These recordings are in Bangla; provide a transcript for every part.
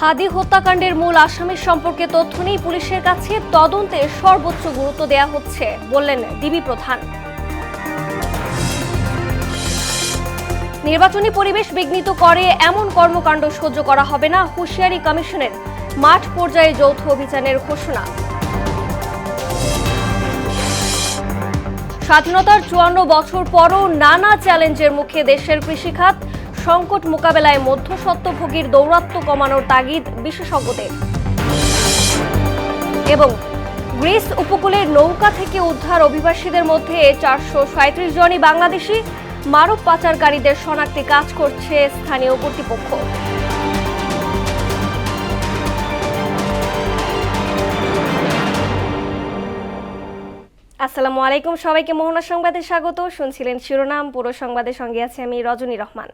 হাদি হত্যাকাণ্ডের মূল আসামির সম্পর্কে তথ্য নেই পুলিশের কাছে, তদন্তে সর্বোচ্চ গুরুত্ব দেয়া হচ্ছে বললেন ডিবি প্রধান। নির্বাচনী পরিবেশ বিঘ্নিত করে এমন কর্মকাণ্ড সহ্য করা হবে না, হুঁশিয়ারি কমিশনের। মাঠ পর্যায়ে যৌথ অভিযানের ঘোষণা। স্বাধীনতার ৫৪ বছর পরও নানা চ্যালেঞ্জের মুখে দেশের কৃষিখাত, সংকট মোকাবেলায় মধ্যস্বত্বভোগীর দৌরাত্ম্য কমানোর তাগিদ বিশেষজ্ঞদের। এবং গ্রিস উপকূলের নৌকা থেকে উদ্ধার অভিবাসীদের মধ্যে ৪৩৭ জনই বাংলাদেশি, মানব পাচারকারীদের শনাক্তে কাজ করছে স্থানীয় কর্তৃপক্ষ। আসসালামু আলাইকুম, সবাইকে মোহনা সংবাদে স্বাগত। শুনছিলেন শিরোনাম, পুরো সংবাদের সঙ্গে আছে আমি রজনী রহমান।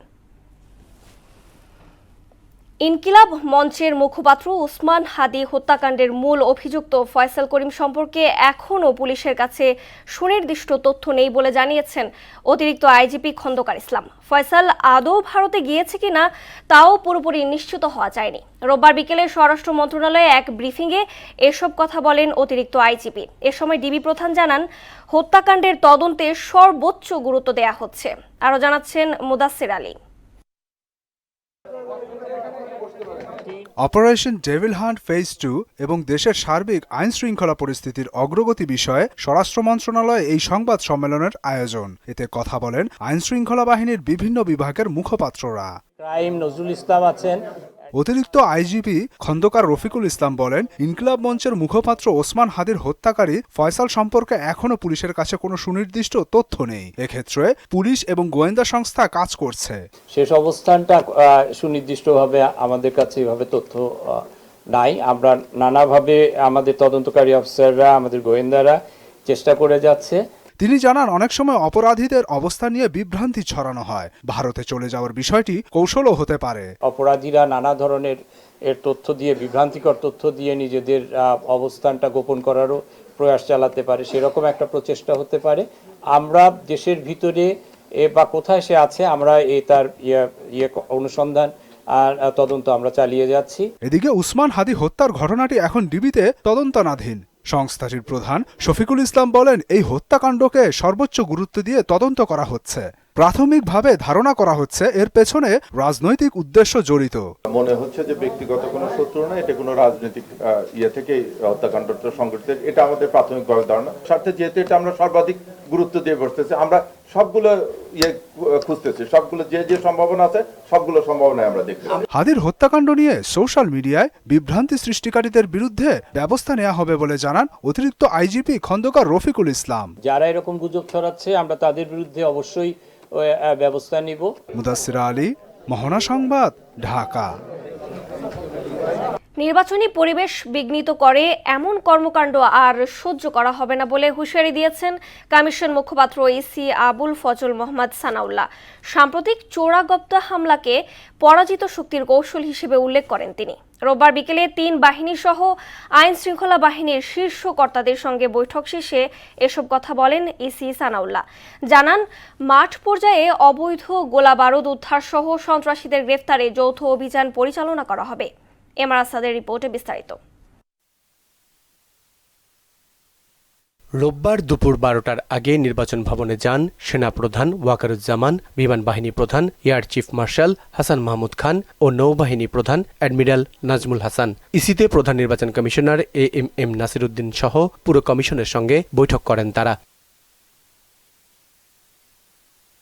ইনকিলাব মঞ্চের মুখপাত্র ওসমান হাদি হত্যাকাণ্ডের মূল অভিযুক্ত ফয়সাল করিম সম্পর্কে এখনও পুলিশের কাছে সুনির্দিষ্ট তথ্য নেই বলে জানিয়েছেন অতিরিক্ত আইজিপি খন্দকার ইসলাম। ফয়সাল আদৌ ভারতে গিয়েছে কিনা তাও পুরোপুরি নিশ্চিত হওয়া যায়নি। রোববার বিকেলে স্বরাষ্ট্র মন্ত্রণালয়ে এক ব্রিফিংয়ে এসব কথা বলেন অতিরিক্ত আইজিপি। এ সময় ডিবি প্রধান জানান, হত্যাকাণ্ডের তদন্তে সর্বোচ্চ গুরুত্ব দেয়া হচ্ছে। আরও জানাচ্ছেন Mudassir Ali. Operation devil hunt phase 2 এবং দেশের সার্বিক আইন শৃঙ্খলা পরিস্থিতির অগ্রগতি বিষয়ে স্বরাষ্ট্র মন্ত্রণালয়ে এই সংবাদ সম্মেলনের আয়োজন। এতে কথা বলেন আইন শৃঙ্খলা বাহিনীর বিভিন্ন বিভাগের মুখপাত্ররা। নজরুল ইসলাম আছেন। অতিরিক্ত আইজিপি খন্দকার রফিকুল ইসলাম বলেন, ইনকিলাব মঞ্চের মুখপাত্র ওসমান হাদির হত্যাকারী ফয়সাল সম্পর্কে এখনও পুলিশের কাছে কোনো সুনির্দিষ্ট তথ্য নেই। এক্ষেত্রে পুলিশ এবং গোয়েন্দা সংস্থা কাজ করছে। শেষ অবস্থানটা সুনির্দিষ্টভাবে আমাদের কাছে এভাবে তথ্য নাই। আমরা নানাভাবে আমাদের তদন্তকারী অফিসাররা, আমাদের গোয়েন্দারা চেষ্টা করে যাচ্ছে। তিনি জানান, অনেক সময় অপরাধীদের অবস্থা নিয়ে বিভ্রান্তি ছড়ানো হয়। ভারতে চলে যাওয়ার বিষয়টি কৌশলও হতে পারে। অপরাধীরা নানা ধরনের তথ্য দিয়ে, বিভ্রান্তিকর তথ্য দিয়ে নিজেদের অবস্থানটা গোপন করারও প্রয়াস চালাতে পারে, সেরকম একটা প্রচেষ্টা হতে পারে। আমরা দেশের ভিতরে বা কোথায় সে আছে আমরা তার অনুসন্ধান আর তদন্ত আমরা চালিয়ে যাচ্ছি। এদিকে ওসমান হাদি হত্যার ঘটনাটি এখন ডিবিতে তদন্তনাধীন। সংস্থাটির প্রধান শফিকুল ইসলাম বলেন, এই হত্যাকাণ্ডকে সর্বোচ্চ গুরুত্ব দিয়ে তদন্ত করা হচ্ছে। প্রাথমিকভাবে ধারণা করা হচ্ছে এর পেছনে রাজনৈতিক উদ্দেশ্য জড়িত। মনে হচ্ছে যে ব্যক্তিগত কোনো শত্রু না, এটা কোনো রাজনৈতিক থেকে হত্যাকাণ্ডটা সংঘটিত, এটা আমাদের প্রাথমিকভাবে ধারণা। স্বার্থে যেহেতু এটা আমরা সর্বাধিক গুরুত্ব দিয়ে বসতেছি, আমরা সবগুলো খুঁজতেছি, সবগুলো যে সম্ভাবনা আছে সবগুলো সম্ভাবনায় আমরা দেখতে। হাদির হত্যাকাণ্ড নিয়ে সোশ্যাল মিডিয়ায় বিভ্রান্তি সৃষ্টিকারীদের বিরুদ্ধে ব্যবস্থা নেওয়া হবে বলে জানান অতিরিক্ত আইজিপি খন্দকার রফিকুল ইসলাম। যারা এরকম গুজব ছড়াচ্ছে আমরা তাদের বিরুদ্ধে অবশ্যই ব্যবস্থা নিব। মুদাসসির আলী, মোহনা সংবাদ, ঢাকা। নির্বাচনী পরিবেশ বিঘ্নিত করে এমন কর্মকাণ্ড আর সহ্য করা হবে না বলে হুঁশিয়ারি দিয়েছেন কমিশন মুখপাত্র ইসি আবুল ফজল মোহাম্মদ সানাউল্লাহ। সাম্প্রতিক চোরাগপ্তা হামলাকে পরাজিত শক্তির কৌশল হিসেবে উল্লেখ করেন তিনি। রোববার বিকেলে ৩ বাহিনী সহ আইন শৃঙ্খলা বাহিনীর শীর্ষ কর্তাদের সঙ্গে বৈঠক শেষে এসব কথা বলেন ইসি সানাউল্লাহ। জানান, মাঠ পর্যায়ে অবৈধ গোলাবারুদ উদ্ধার সহ সন্ত্রাসীদের গ্রেফতারে যৌথ অভিযান পরিচালনা করা হবে। এমআর আসাদের রিপোর্টে বিস্তারিত। রোববার দুপুর ১২টার আগে নির্বাচন ভবনে যান সেনাপ্রধান ওয়াকারুজ্জামান, বিমান বাহিনী প্রধান air chief marshal Hasan Mahmud Khan ও নৌবাহিনী প্রধান অ্যাডমিরাল নাজমুল হাসান। ইসিতে প্রধান নির্বাচন কমিশনার এএমএম নাসির উদ্দিন সহ পুরো কমিশনের সঙ্গে বৈঠক করেন তারা।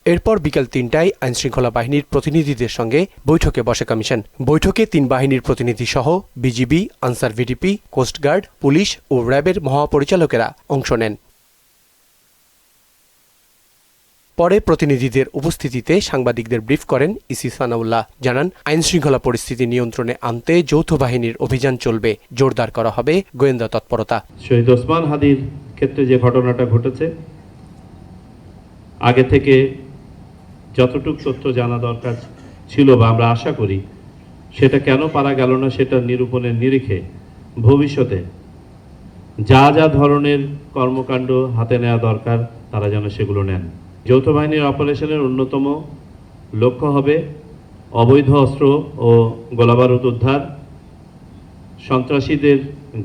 এরপর বিকেল ৩টায় আইনশৃঙ্খলা বাহিনীর প্রতিনিধিদের সঙ্গে বৈঠকে বসে কমিশন। বৈঠকে ৩ বাহিনীর প্রতিনিধি সহ BGB, Ansar VDP, coast guard, police ও র্যাবের মহাপরিচালকেরা অংশ নেন। পরে প্রতিনিধিদের উপস্থিতিতে সাংবাদিকদের ব্রিফ করেন ইসি সানাউল্লাহ। জানান, আইনশৃঙ্খলা পরিস্থিতি নিয়ন্ত্রণে আনতে যৌথ বাহিনীর অভিযান চলবে, জোরদার করা হবে গোয়েন্দা তৎপরতা। শহীদ ওসমান হাদির ক্ষেত্রে যে ঘটনাটা ঘটেছে, আগে থেকে যতটুকু তথ্য জানা দরকার ছিল বা আমরা আশা করি সেটা কেন পারা গেল না, সেটা নিরূপণের নিরিখে ভবিষ্যতে যা যা ধরনের কর্মকাণ্ড হাতে নেওয়া দরকার তারা যেন সেগুলো নেন। যৌথ বাহিনীর অপারেশনের অন্যতম লক্ষ্য হবে অবৈধ অস্ত্র ও গোলাবারুদ উদ্ধার সন্ত্রাসীদের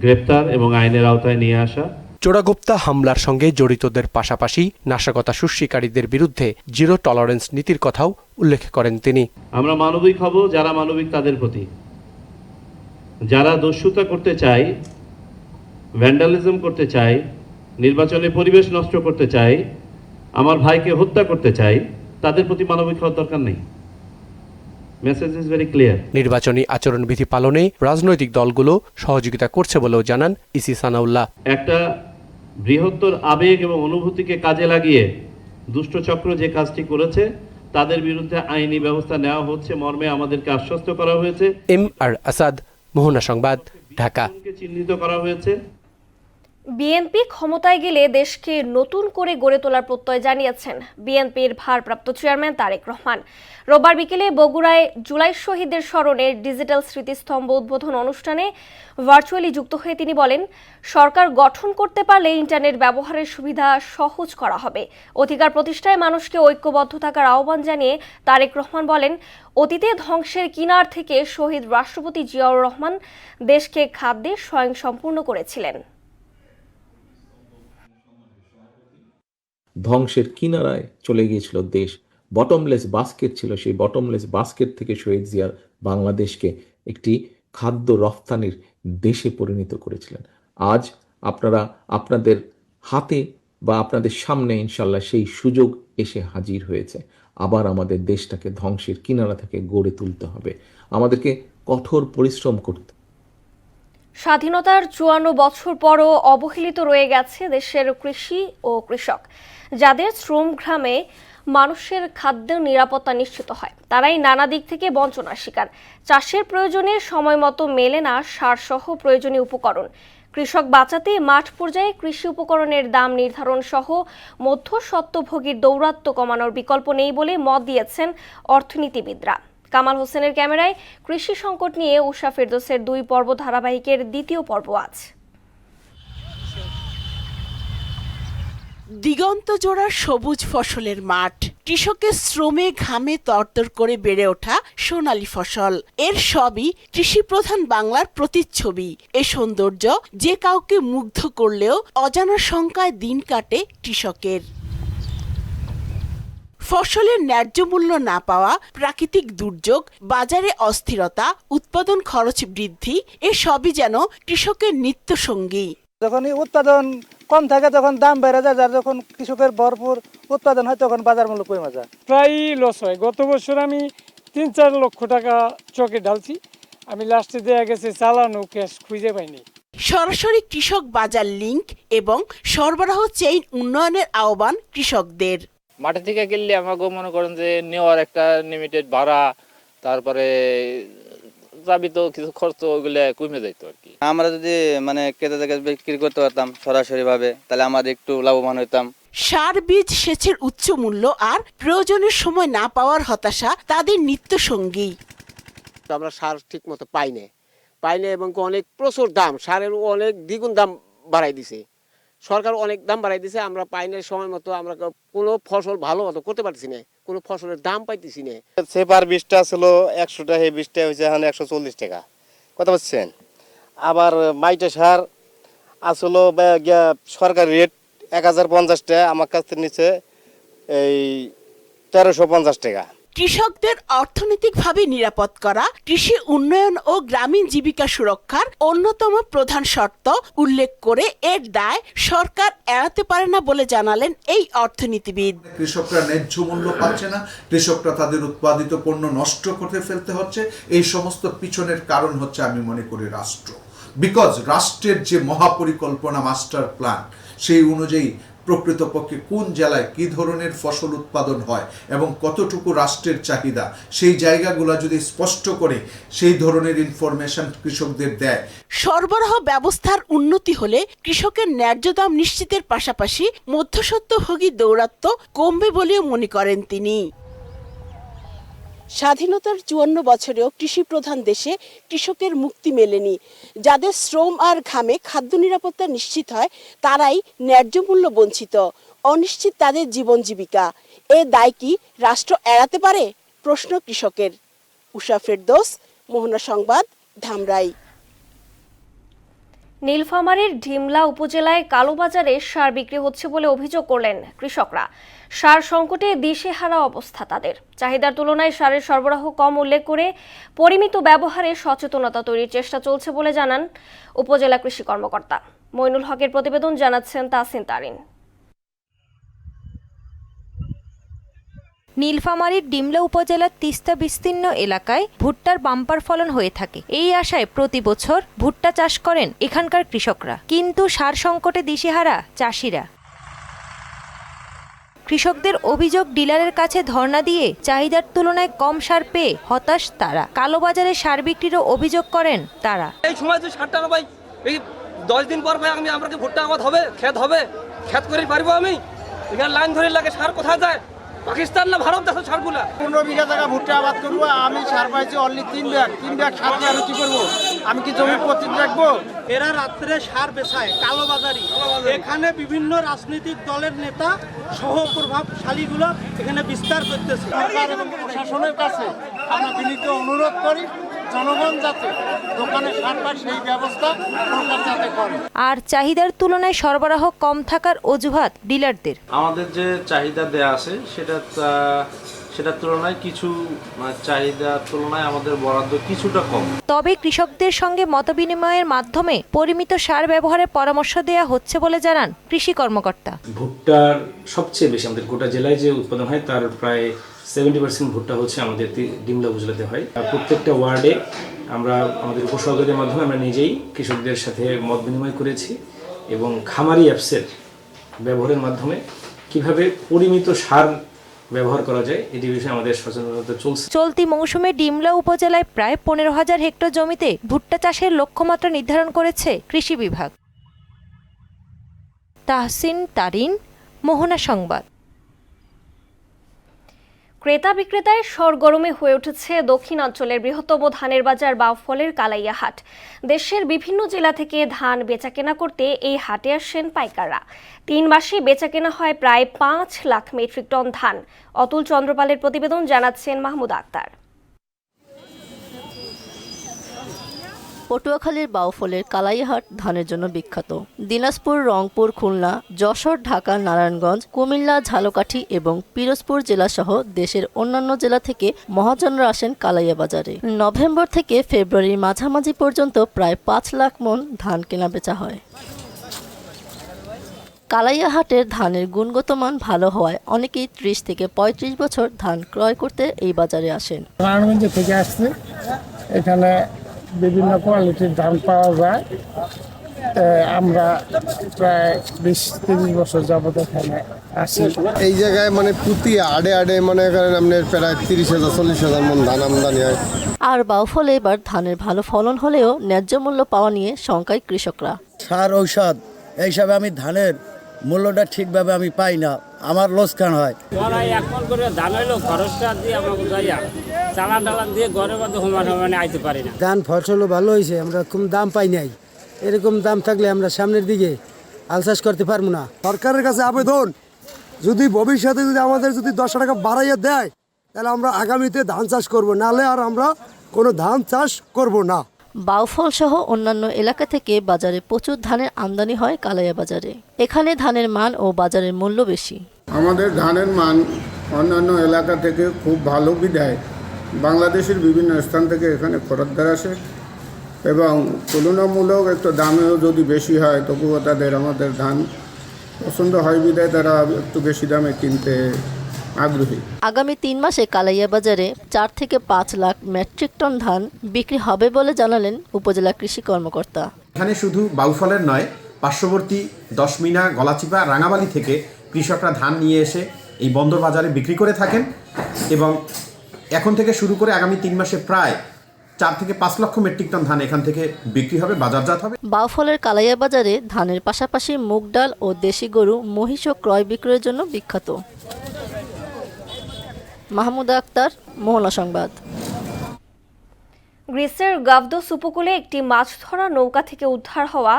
গ্রেপ্তার এবং আইনের আওতায় নিয়ে আসা। চোরাগোপ্তা হামলার সঙ্গে জড়িতদের পাশাপাশি নাশকতা সৃষ্টিকারীদের বিরুদ্ধে জিরো টলারেন্স নীতির কথাও উল্লেখ করেন তিনি। আমরা মানবিক হব যারা মানবিক তাদের প্রতি, যারা দস্যুতা করতে চায়, ভ্যান্ডালিজম করতে চায়, নির্বাচনে পরিবেশ নষ্ট করতে চায়, আমার ভাইকে হত্যা করতে চায়, তাদের প্রতি মানবিক হওয়ার দরকার নেই। Message is very clear. নির্বাচনী আচরণবিধি পালনে রাজনৈতিক দলগুলো সহযোগিতা করছে বলেও জানান ইসি সানাউল্লাহ। একটা বৃহত্তর আবেগ এবং অনুভূতিকে কাজে লাগিয়ে দুষ্ট চক্র যে কাজটি করেছে তাদের বিরুদ্ধে আইনি ব্যবস্থা নেওয়া হচ্ছে মর্মে আমাদেরকে আশ্বস্ত করা হয়েছে। আর আসাদ, মোহনা সংবাদ, ঢাকা। চিহ্নিত করা হয়েছে। বিএনপি ক্ষমতায় গেলে দেশকে নতুন করে গড়ে তোলার প্রত্যয় জানিয়েছেন বিএনপির ভারপ্রাপ্ত চেয়ারম্যান তারেক রহমান। রোববার বিকেলে বগুড়ায় জুলাই শহীদদের স্মরণে ডিজিটাল স্মৃতিস্তম্ভ উদ্বোধন অনুষ্ঠানে ভার্চুয়ালি যুক্ত হয়ে তিনি বলেন, সরকার গঠন করতে পারলে ইন্টারনেট ব্যবহারের সুবিধা সহজ করা হবে। অধিকার প্রতিষ্ঠায় মানুষকে ঐক্যবদ্ধ থাকার আহ্বান জানিয়ে তারেক রহমান বলেন, অতীতে ধ্বংসের কিনার থেকে শহীদ রাষ্ট্রপতি জিয়াউর রহমান দেশকে খাদ্যে স্বয়ংসম্পূর্ণ করেছিলেন। ধ্বংসের কিনারায় চলে গিয়েছিল দেশ, বটমলেস বাস্কেট ছিল, সেই বটমলেস বাস্কেট থেকে শহীদ জিয়া বাংলাদেশকে একটি খাদ্য রফতানির দেশে পরিণত করেছিলেন। আজ আপনারা আপনাদের হাতে বা আপনাদের সামনে ইনশাল্লাহ সেই সুযোগ এসে হাজির হয়েছে। আবার আমাদের দেশটাকে ধ্বংসের কিনারা থেকে গড়ে তুলতে হবে, আমাদেরকে কঠোর পরিশ্রম করতে। স্বাধীনতার ৫৪ বছর পরও অবহেলিত রয়ে গেছে দেশের কৃষি ও কৃষক, যাদের শ্রমঘামে মানুষের খাদ্য নিরাপত্তা নিশ্চিত হয়। তারাই নানা দিক থেকে বঞ্চনার শিকার। চাষের প্রয়োজনে সময় মতো মেলে না সারসহ প্রয়োজনীয় উপকরণ। কৃষক বাঁচাতে মাঠ পর্যায়ে কৃষি উপকরণের দাম নির্ধারণ সহ মধ্যস্বত্বভোগীর দৌরাত্ম্য কমানোর বিকল্প নেই বলে মত দিয়েছেন অর্থনীতিবিদরা। কামাল হোসেনের ক্যামেরায় কৃষি সংকট নিয়ে উষা ফেরদৌসের ২ পর্ব ধারাবাহিকের দ্বিতীয় পর্ব আজ। দিগন্ত জোড়া সবুজ ফসলের মাঠ, কৃষকের শ্রমে ঘামে তরতর করে বেড়ে ওঠা সোনালী ফসল, এর সবই কৃষি প্রধান বাংলার প্রতিচ্ছবি। এ সৌন্দর্য যে কাউকে মুগ্ধ করলেও অজানা শঙ্কায় দিন কাটে কৃষকের। ফসলের ন্যায্য মূল্য না পাওয়া, প্রাকৃতিক দুর্যোগ, বাজারে অস্থিরতা, উৎপাদন খরচ বৃদ্ধি, এ সবই যেন কৃষকের নিত্যসঙ্গী। যখনই উৎপাদন কম থাকে তখন দাম বেড়ে যায়, যার যখন কৃষকের ভরপুর উৎপাদন হয় তখন বাজার মূল্য কমে যায়। প্রায় লস হয়। গত বছর আমি ৩-৪ লক্ষ টাকা চকে ঢালছি, আমি লাস্টে দেয়া গেছে চালানো ক্যাশ খুঁজে পাইনি। সরাসরি কৃষক বাজার লিঙ্ক এবং সরবরাহ চেইন উন্নয়নের আহ্বান কৃষকদের। মাঠে থেকে গেলে আমাকে মনে করেন যে নেওয়ার একটা লিমিটেড ভাড়া, তারপরে যাবি তো কিছু খরচ, ওইগুলো কমে যাইত আর কি। আমরা যদি ক্রেতা থেকে বিক্রি করতে পারতাম সরাসরি ভাবে, তাহলে আমাদের একটু লাভবান হইতাম। সার, বীজ, সেচের উচ্চ মূল্য আর প্রয়োজনের সময় না পাওয়ার হতাশা তাদের নিত্যসঙ্গী। আমরা সার ঠিক মতো পাই না এবং অনেক প্রচুর দাম, সারের অনেক দ্বিগুণ দাম বাড়াই দিছে সরকার, অনেক দাম বাড়াই দিছে। আমরা পাই না সময় মতো, আমরা কোনো ফসল ভালো মতো করতে পারছি না, কোনো ফসলের দাম পাইতেছি না। সেপার বীজটা ছিল ১০০ টাকা, এই বীজটা হয়েছে এখন ১৪০ টাকা, কথা বলছেন। আবার মাইটা সার আসলো সরকারি রেট ১০৫০ টাকা, আমার কাছ থেকে নিচ্ছে এই ১৩৫০ টাকা। কৃষকদের অর্থনৈতিকভাবে নিরাপদ করা কৃষি উন্নয়ন ও গ্রামীণ জীবিকা সুরক্ষার অন্যতম প্রধান শর্ত উল্লেখ করে এর দায় সরকার এড়াতে পারে না বলে জানালেন এই অর্থনীতিবিদ। কৃষকরা ন্যায্য মূল্য পাচ্ছে না, কৃষকরা তাদের উৎপাদিত পণ্য নষ্ট করে ফেলতে হচ্ছে। এই সমস্ত পিছনের কারণ হচ্ছে আমি মনে করি রাষ্ট্র। বিকজ রাষ্ট্রের যে মহাপরিকল্পনা, মাস্টার প্ল্যান, সেই অনুযায়ী প্রকৃতপক্ষে কোন জেলায় কি ধরনের ফসল উৎপাদন হয় এবং কতটুকু রাষ্ট্রের চাহিদা, সেই জায়গাগুলো যদি স্পষ্ট করে সেই ধরনের ইনফরমেশন কৃষকদের দেয়। সরবরাহ ব্যবস্থার উন্নতি হলে কৃষকের ন্যায্য দাম নিশ্চিতের পাশাপাশি মধ্যস্বত্বভোগী দৌরাত্ম্য কমবে বলেও মনে করেন তিনি। স্বাধীনতার ৫৪ বছরেও কৃষি প্রধান দেশে কৃষকের মুক্তি মেলেনি। যাদের শ্রম আর ঘামে খাদ্য নিরাপত্তা নিশ্চিত হয়, তারাই ন্যায্য মূল্য বঞ্চিত। অনিশ্চিত তাদের জীবন জীবিকা। এ দায় কি রাষ্ট্র এড়াতে পারে? প্রশ্ন কৃষকের। উষা ফেরদৌস, মোহনা সংবাদ, ধামরাই। নীলফামারীর ডিমলা উপজেলায় কালোবাজারে সার বিক্রি হচ্ছে বলে অভিযোগ করলেন কৃষকরা। সার সংকটে দিশেহারা অবস্থা তাদের। চাহিদার তুলনায় সারের সরবরাহ কম উল্লেখ করে পরিমিত ব্যবহারে সচেতনতা তৈরির চেষ্টা চলছে বলে জানান উপজেলা কৃষি কর্মকর্তা। মইনুল হকের প্রতিবেদন, জানাচ্ছেন তাসিন তারিন। নীলফামারীর ডিমলা উপজেলার তিস্তা বিস্তীর্ণ এলাকায় ভুট্টার বাম্পার ফলন হয়ে থাকে। এই আশায় প্রতি বছর ভুট্টা চাষ করেন এখানকার কৃষকরা, কিন্তু সার সংকটে দিশেহারা চাষিরা। কৃষকদের অভিযোগ, ডিলারের কাছে ধর্ণা দিয়ে চাহিদার তুলনায় কম সার পেয়ে হতাশ তারা। কালোবাজারে সার বিক্রিরও অভিযোগ করেন তারা। এই সময় যে সারটা না ভাই, এই 10 দিন পর ভাই আমাকে ভুট্টা আবাদ হবে, ক্ষেত করে পারবো আমি? এখানে লাইন ধরে লাগে, সার কোথায় যায়? পাকিস্তান না ভারত দেশের সারগুলা। 15 বিঘা জায়গা ভুট্টা আবাদ করবো, আমি সার পাইছি অনলি 3 ব্যাগ সার দিয়ে আমি কি করবো? আমি কি জমি প্রতি রাখবো? এরা রাত্রে সার বেচায় কালোবাজারি। এখানে বিভিন্ন রাজনৈতিক দলের নেতা সহ প্রভাবশালীগুলো এখানে বিস্তার করতেছে। সরকার এবং প্রশাসনের কাছে আমরা বিনীত অনুরোধ করি, জনগণ যাতে দোকানে সার পায় সেই ব্যবস্থা সরকার যাতে করে। আর চাহিদার তুলনায় সরবরাহ কম থাকার অজুহাত ডিলারদের। আমাদের যে চাহিদা দেয়া আছে সেটার তুলনায় কিছু চাহিদার তুলনায় আমাদের বরাদ্দ কিছুটা কম। তবে কৃষকদের সঙ্গে মতবিনিময়ের মাধ্যমে পরিমিত সার ব্যবহারের পরামর্শ দেওয়া হচ্ছে বলে জানান কৃষি কর্মকর্তা। ভুট্টার সবচেয়ে বেশি আমাদের গোটা জেলায় যে উৎপাদন হয় তার প্রায় 70% ভুট্টা হচ্ছে আমাদের ডিমলা উপজেলাতে হয়। প্রত্যেকটা ওয়ার্ডে আমরা আমাদের উপসহকারীদের মাধ্যমে আমরা নিজেই কৃষকদের সাথে মত বিনিময় করেছি এবং খামারি অ্যাপসের ব্যবহারের মাধ্যমে কিভাবে পরিমিত সার ব্যবহার করা যায় এটি বিষয়ে আমাদের সচেতনতা চলছে। চলতি মৌসুমে ডিমলা উপজেলায় প্রায় 15,000 হেক্টর জমিতে ভুট্টা চাষের লক্ষ্যমাত্রা নির্ধারণ করেছে কৃষি বিভাগ। তাহসিন তারিন, মোহনা সংবাদ। ক্রেতা বিক্রেতায় সরগরমে হয়ে উঠেছে দক্ষিণাঞ্চলের বৃহত্তম ধানের বাজার বাউফলের কালাইয়া হাট। দেশের বিভিন্ন জেলা থেকে ধান বেচাকেনা করতে এই হাটে আসেন পাইকাররা। 3 মাসে বেচাকেনা হয় প্রায় 5 লাখ মেট্রিক টন ধান। অতুল চন্দ্রপালের প্রতিবেদন, জানাচ্ছেন মাহমুদ আক্তার। পটুয়াখালীর বাউফলের কালাইহাট ধানের জন্য বিখ্যাত। দিনাজপুর, রংপুর, খুলনা, যশোর, ঢাকা, নারায়ণগঞ্জ, কুমিল্লা, ঝালকাঠি এবং পিরোজপুর জেলাসহ দেশের অন্যান্য জেলা থেকে মহাজনরা আসেন কালাইয়া বাজারে। নভেম্বর থেকে ফেব্রুয়ারির মাঝামাঝি পর্যন্ত প্রায় 5 লাখ মণ ধান কেনা বেচা হয়। কালাইয়া হাটের ধানের গুণগত মান ভালো হওয়ায় অনেকেই 30 থেকে 35 বছর ধান ক্রয় করতে এই বাজারে আসেন। নারায়ণগঞ্জ থেকে আসছে, এখানে বিভিন্ন কোয়ালিটির ধান পাওয়া যায়। আমরা প্রায় 20-30 বছর যাবত এখানে আসি। এই জায়গায় মানে প্রতি আড়ে মনে করেন আপনার প্রায় 30,000-40,000 মণ ধান আমদানি হয়। আর বাউফলে এবার ধানের ভালো ফলন হলেও ন্যায্য মূল্য পাওয়া নিয়ে শঙ্কায় কৃষকরা। সার ঔষধ এইসবে আমি ধানের মূল্যটা ঠিকভাবে আমি পাই না, আমার লোকসান হয়। এখন করে ধান হইলো খরচটা দিয়ে আমাকে যাইয়া চালান টালান দিয়ে ঘরের মধ্যে সমানে আইতে পারি না। ধান ফসলও ভালো হয়েছে, আমরা কম দাম পাই নাই। এরকম দাম থাকলে আমরা সামনের দিকে আল চাষ করতে পারবো না। সরকারের কাছে আবেদন, যদি ভবিষ্যতে যদি আমাদের যদি 10 টাকা বাড়াইয়া দেয় তাহলে আমরা আগামীতে ধান চাষ করব, নাহলে আর আমরা কোনো ধান চাষ করব না। বাউফল সহ অন্যান্য এলাকা থেকে বাজারে প্রচুর ধানের আমদানি হয় কালাইয়া বাজারে। এখানে ধানের মান ও বাজারের মূল্য বেশি। আমাদের ধানের মান অন্যান্য এলাকা থেকে খুব ভালো বিধায় বাংলাদেশের বিভিন্ন স্থান থেকে এখানে খরিদ্দার আসে এবং তুলনামূলক একটু দামেও যদি বেশি হয় তবুও তাদের আমাদের ধান পছন্দ হয় বিধায় তারা একটু বেশি দামে কিনতে আগ্রহী। আগামী 3 মাসে কালাইয়া বাজারে 4 থেকে 5 লাখ মেট্রিক টন ধান বিক্রি হবে বলে জানালেন উপজেলা কৃষি কর্মকর্তা। এখানে শুধু বাউফলের নয়, পার্শ্ববর্তী দশমিনা, গলাচিপা, রাঙাবালি থেকে কৃষকরা ধান নিয়ে এসে এই বন্দর বাজারে বিক্রি করে থাকেন এবং এখন থেকে শুরু করে আগামী 3 মাসে প্রায় 4 থেকে 5 লক্ষ মেট্রিক টন ধান এখান থেকে বিক্রি হবে, বাজারজাত হবে। বাউফলের কালাইয়া বাজারে ধানের পাশাপাশি মুগ ডাল ও দেশি গরু, মহিষ ক্রয় বিক্রয়ের জন্য বিখ্যাত। মাহমুদ আক্তার, মোহনা সংবাদ। গ্রিসের গাভদোস উপকূলে একটি মাছ ধরা নৌকা থেকে উদ্ধার হওয়া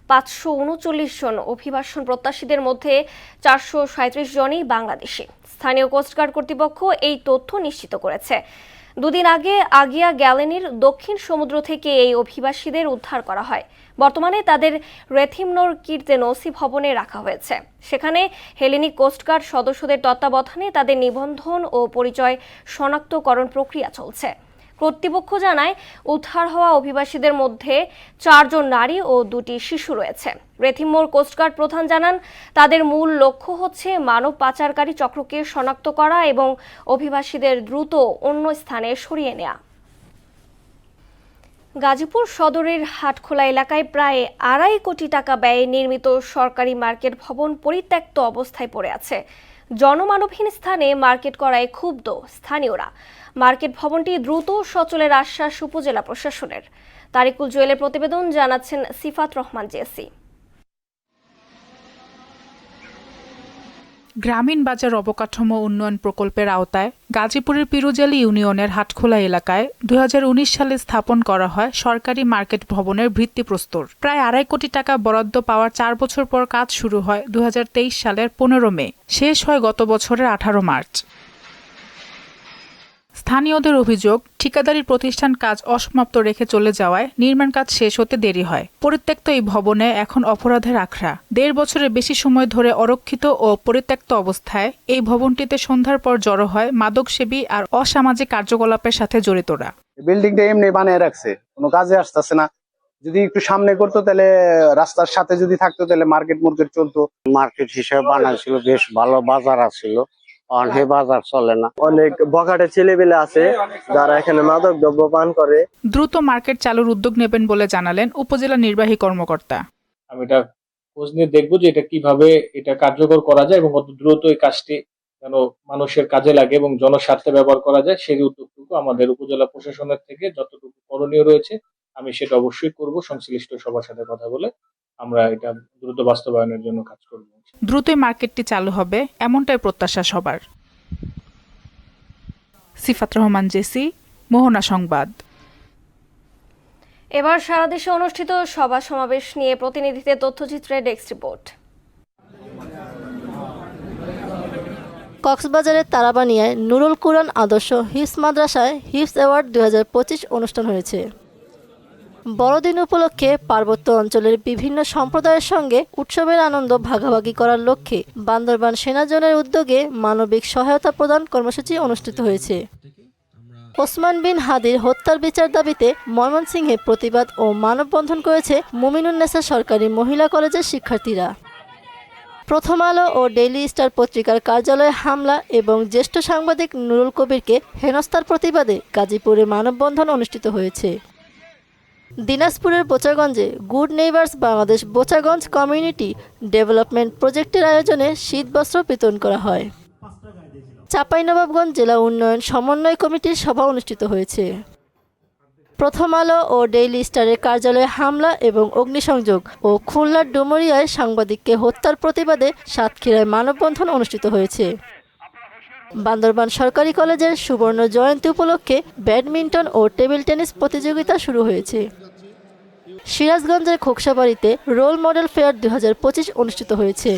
539 জন অভিবাসন প্রত্যাশীদের মধ্যে 437 জনই বাংলাদেশি। স্থানীয় কোস্টগার্ড কর্তৃপক্ষ এই তথ্য নিশ্চিত করেছে। দুদিন আগে আগিয়া গ্যালেনির দক্ষিণ সমুদ্র থেকে এই অভিবাসীদের উদ্ধার করা হয়। বর্তমানে তাদের রেথিমনোর কীর্তেনসি ভবনে রাখা হয়েছে। সেখানে হেলেনিক কোস্টগার্ড সদস্যদের তত্ত্বাবধানে তাদের নিবন্ধন ও পরিচয় শনাক্তকরণ প্রক্রিয়া চলছে। কর্তৃপক্ষ জানায়, উদ্ধার হওয়া অভিবাসীদের মধ্যে 4 জন নারী ও 2টি শিশু রয়েছে। রেথিমনোর কোস্টগার্ড প্রধান জানান, তাদের মূল লক্ষ্য হচ্ছে মানব পাচারকারী চক্রকে শনাক্ত করা এবং অভিবাসীদের দ্রুত অন্য স্থানে সরিয়ে নেওয়া। গাজীপুর সদরের হাটখোলা এলাকায় প্রায় 2.5 কোটি টাকা ব্যয়ে নির্মিত সরকারি মার্কেট ভবন পরিত্যক্ত অবস্থায় পড়ে আছে। জনমানবহীন স্থানে মার্কেট করায় ক্ষুব্ধ স্থানীয়রা। মার্কেট ভবনটি দ্রুত সচলের আশ্বাস উপজেলা প্রশাসনের। তারিকুল জুয়েলের প্রতিবেদন, জানাচ্ছেন সিফাত রহমান জেসি। গ্রামীণ বাজার অবকাঠামো উন্নয়ন প্রকল্পের আওতায় গাজীপুরের পিরোজালি ইউনিয়নের হাটখোলা এলাকায় 2019 সালে স্থাপন করা হয় সরকারি মার্কেট ভবনের ভিত্তিপ্রস্তর। প্রায় 2.5 কোটি টাকা বরাদ্দ পাওয়ার 4 বছর পর কাজ শুরু হয় 2023 সালের 15 মে, শেষ হয় গত বছরের 18 মার্চ। স্থানীয়দের অভিযোগ, ঠিকাদারি প্রতিষ্ঠান কাজ অসমাপ্ত রেখে চলে যাওয়ায় নির্মাণ কাজ শেষ হতে দেরি হয়। পরিত্যক্ত এই ভবনে এখন অপরাধের আখড়া। 1.5 বছরের বেশি সময় ধরে অরক্ষিত ও পরিত্যক্ত অবস্থায় এই ভবনটিতে সন্ধ্যার পর জড়ো হয় মাদকসেবী আর অসামাজিক কার্যকলাপের সাথে জড়িতরা। বিল্ডিংটা এমনি বানিয়ে রাখছে, কোনো কাজে আসতেছে না। যদি একটু সামনে করতো তাহলে, রাস্তার সাথে যদি থাকতো তাহলে মার্কেট চলতো। মার্কেট হিসেবে বানাইছিল, বেশ ভালো বাজার আছিল, অনেক বাজার চলে না। অনেক বখাটে ছেলেপেলে আছে যারা এখানে মাদক দ্রব্য পান করে। দ্রুত মার্কেট চালুর উদ্যোগ নেবেন বলে জানালেন উপজেলা নির্বাহী কর্মকর্তা। আমি এটা খোঁজ নিয়ে দেখবো যে এটা কিভাবে এটা কার্যকর করা যায় এবং কত দ্রুত এই কাজটি যেন মানুষের কাজে লাগে এবং জনস্বার্থে ব্যবহার করা যায়, সেই উদ্যোগটুকু আমাদের উপজেলা প্রশাসনের থেকে যতটুকু করণীয় রয়েছে আমি সেটা অবশ্যই করব। সংশ্লিষ্ট সবার সাথে কথা বলে আমরা এটা দ্রুত বাস্তবায়নের জন্য কাজ করব। দ্রুতই মার্কেটটি চালু হবে, এমনটাই প্রত্যাশা সবার। সিফাত রহমান জেসি, মোহনা সংবাদ। এবার সারা দেশে অনুষ্ঠিত সভা সমাবেশ নিয়ে প্রতিনিধিদের তথ্যচিত্রে ডেস্ক রিপোর্ট। কক্সবাজারের তারাবানিয়ায় নুরুল কুরআন আদর্শ হিফজ মাদ্রাসায় হিফজ অ্যাওয়ার্ড 2025 অনুষ্ঠান হয়েছে। বড়দিন উপলক্ষে পার্বত্য অঞ্চলের বিভিন্ন সম্প্রদায়ের সঙ্গে উৎসবের আনন্দ ভাগাভাগি করার লক্ষ্যে বান্দরবান সেনাজোনের উদ্যোগে মানবিক সহায়তা প্রদান কর্মসূচি অনুষ্ঠিত হয়েছে। ওসমান বিন হাদির হত্যার বিচার দাবিতে ময়মনসিংহে প্রতিবাদ ও মানববন্ধন করেছে মুমিনুন্নেসা সরকারি মহিলা কলেজের শিক্ষার্থীরা। প্রথম আলো ও ডেইলি স্টার পত্রিকার কার্যালয়ে হামলা এবং জ্যেষ্ঠ সাংবাদিক নুরুল কবিরকে হেনস্থার প্রতিবাদে গাজীপুরে মানববন্ধন অনুষ্ঠিত হয়েছে। দিনাজপুরের বোচাগঞ্জে good neighbours Bangladesh Bochaganj community development প্রজেক্টের আয়োজনে শীতবস্ত্র বিতরণ করা হয়। চাঁপাইনবাবগঞ্জ জেলা উন্নয়ন সমন্বয় কমিটির সভা অনুষ্ঠিত হয়েছে। প্রথম আলো ও ডেইলি স্টারের কার্যালয়ে হামলা এবং অগ্নিসংযোগ ও খুলনার ডুমুরিয়ায় সাংবাদিককে হত্যার প্রতিবাদে সাতক্ষীরায় মানববন্ধন অনুষ্ঠিত হয়েছে। বান্দরবান সরকারি কলেজের সুবর্ণ জয়ন্তী উপলক্ষে ব্যাডমিন্টন ও টেবিল টেনিস প্রতিযোগিতা শুরু হয়েছে। সিরাজগঞ্জের খোকসাবাড়িতে রোল মডেল ফেয়ার 2025 অনুষ্ঠিত হয়েছে।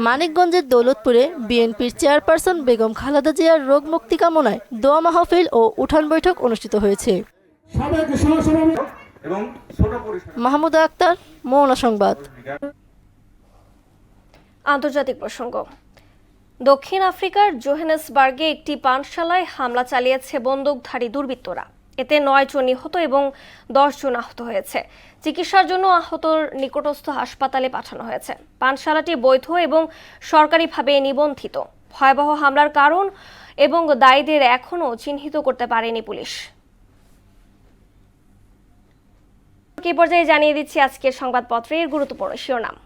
মানিকগঞ্জের দৌলতপুরে বিএনপির চেয়ারপারসন বেগম খালেদা জিয়ার রোগ মুক্তি কামনায় দোয়া মাহফিল ও উঠান বৈঠক অনুষ্ঠিত হয়েছে। মাহমুদা আক্তার, মোহনা সংবাদ। আন্তর্জাতিক প্রসঙ্গ। দক্ষিণ আফ্রিকার জোহেনেসবার্গে একটি পানশালায় হামলা চালিয়েছে বন্দুকধারী দুর্বৃত্তরা। এতে 9 জন নিহত এবং 10 জন আহত হয়েছে। চিকিৎসার জন্য আহতর নিকটস্থ হাসপাতালে পাঠানো হয়েছে। পানশালাটি বৈধ এবং সরকারিভাবে নিবন্ধিত। ভয়াবহ হামলার কারণ এবং দায়ীদের এখনও চিহ্নিত করতে পারেনি পুলিশ। এই পর্যায়ে জানিয়ে দিচ্ছি আজকের সংবাদপত্রের গুরুত্বপূর্ণ শিরোনাম।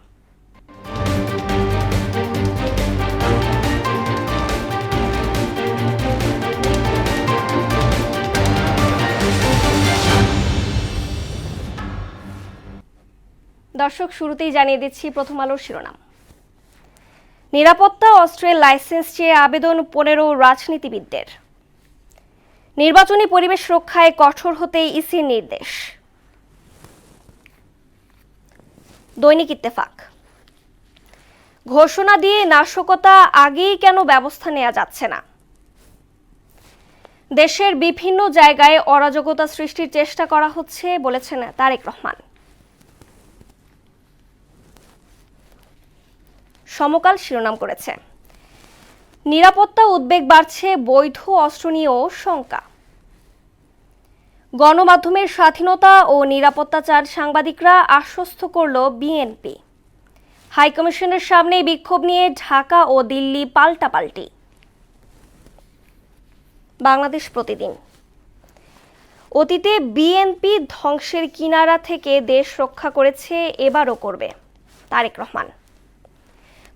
দর্শক, শুরুতেই জানিয়ে দিচ্ছি প্রথম আলোর শিরোনাম। নিরাপত্তা অস্ত্রের লাইসেন্স চেয়ে আবেদন 15 রাজনীতিবিদদের। নির্বাচনী পরিবেশ রক্ষায় কঠোর হতে ইসির নির্দেশ। দৈনিক ইত্তেফাক। ঘোষণা দিয়ে নাশকতা আগেই কেন ব্যবস্থা নেওয়া যাচ্ছে না। দেশের বিভিন্ন জায়গায় অরাজকতা সৃষ্টির চেষ্টা করা হচ্ছে বলেছেন তারেক রহমান। সমকাল শিরোনাম করেছে, নিরাপত্তা উদ্বেগ বাড়ছে, বৈধ অস্ত্র নিয়েও শঙ্কা। গণমাধ্যমের স্বাধীনতা ও নিরাপত্তা চান সাংবাদিকরা, আশ্বস্ত করল বিএনপি। হাইকমিশনের সামনে বিক্ষোভ নিয়ে ঢাকা ও দিল্লি পাল্টাপাল্টি। বাংলাদেশ প্রতিদিন, অতীতে বিএনপি ধ্বংসের কিনারা থেকে দেশ রক্ষা করেছে, এবারও করবে, তারেক রহমান।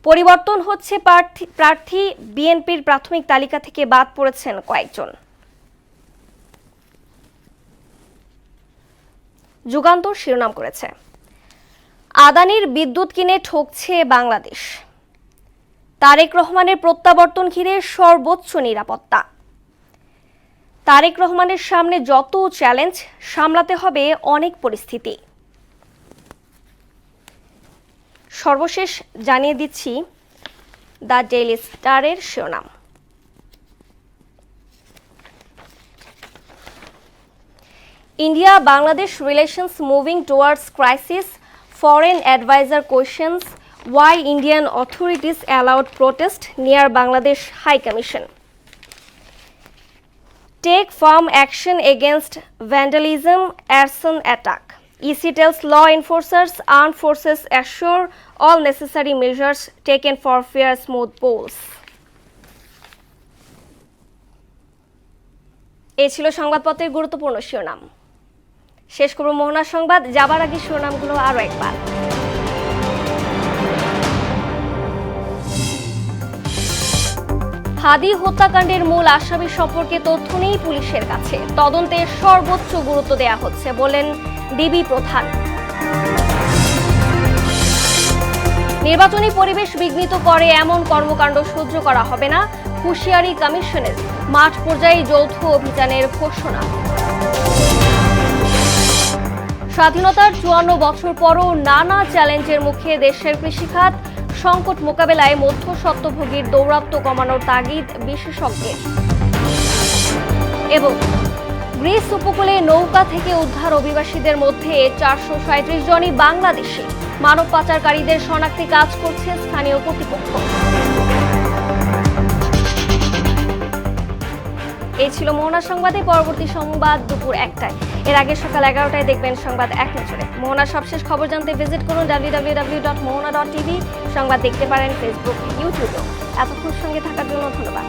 পরিবর্তন হচ্ছে প্রার্থী, বিএনপির প্রাথমিক তালিকা থেকে বাদ পড়েছেন কয়েকজন। যুগান্তর শিরোনাম করেছে, আদানির বিদ্যুৎ কিনে ঠকছে বাংলাদেশ। তারেক রহমানের প্রত্যাবর্তন ঘিরে সর্বোচ্চ নিরাপত্তা। তারেক রহমানের সামনে যত চ্যালেঞ্জ, সামলাতে হবে অনেক পরিস্থিতি। সর্বশেষ জানিয়ে দিচ্ছি দ্য ডেইলি স্টারের শিরোনাম, India Bangladesh relations moving towards crisis. Foreign advisor questions why Indian authorities allowed protest near Bangladesh High Commission. Take firm action against vandalism, arson attack. EC tells law enforcers, armed forces assure all necessary measures taken for fair smooth polls. এই ছিল সংবাদপত্রের গুরুত্বপূর্ণ শিরোনাম। শেষ করব মোহনা সংবাদ, যাবার আগে শিরোনামগুলো আরো একবার। হাদি হত্যাকাণ্ডের মূল আসামি সম্পর্কে তথ্য নেই পুলিশের কাছে, তদন্তে সর্বোচ্চ গুরুত্ব দেওয়া হচ্ছে বলেন ডিবি প্রধান। নির্বাচনী পরিবেশ বিঘ্নিত করে এমন কর্মকাণ্ড সহ্য করা হবে না, হুঁশিয়ারি কমিশনের। মাঠ পর্যায়ে যৌথ অভিযানের ঘোষণা। স্বাধীনতার 54 বছর পরও নানা চ্যালেঞ্জের মুখে দেশের কৃষিখাত, সংকট মোকাবেলায় মধ্যস্বত্বভোগীর দৌরাত্ম্য কমানোর তাগিদ বিশেষজ্ঞের। এবং গ্রিস উপকূলে নৌকা থেকে উদ্ধার অভিবাসীদের মধ্যে 437 জনই বাংলাদেশি, মানব পাচারকারীদের শনাক্তে কাজ করছে স্থানীয় কর্তৃপক্ষ। এই ছিল মোহনা সংবাদে। পরবর্তী সংবাদ দুপুর 1টায়, এর আগে সকাল 11টায় দেখবেন সংবাদ এক নজরে। মোহনার সবশেষ খবর জানতে ভিজিট করুন www.mohana.tv। সংবাদ দেখতে পারেন ফেসবুক, ইউটিউবেও। এতক্ষণ সঙ্গে থাকার জন্য ধন্যবাদ।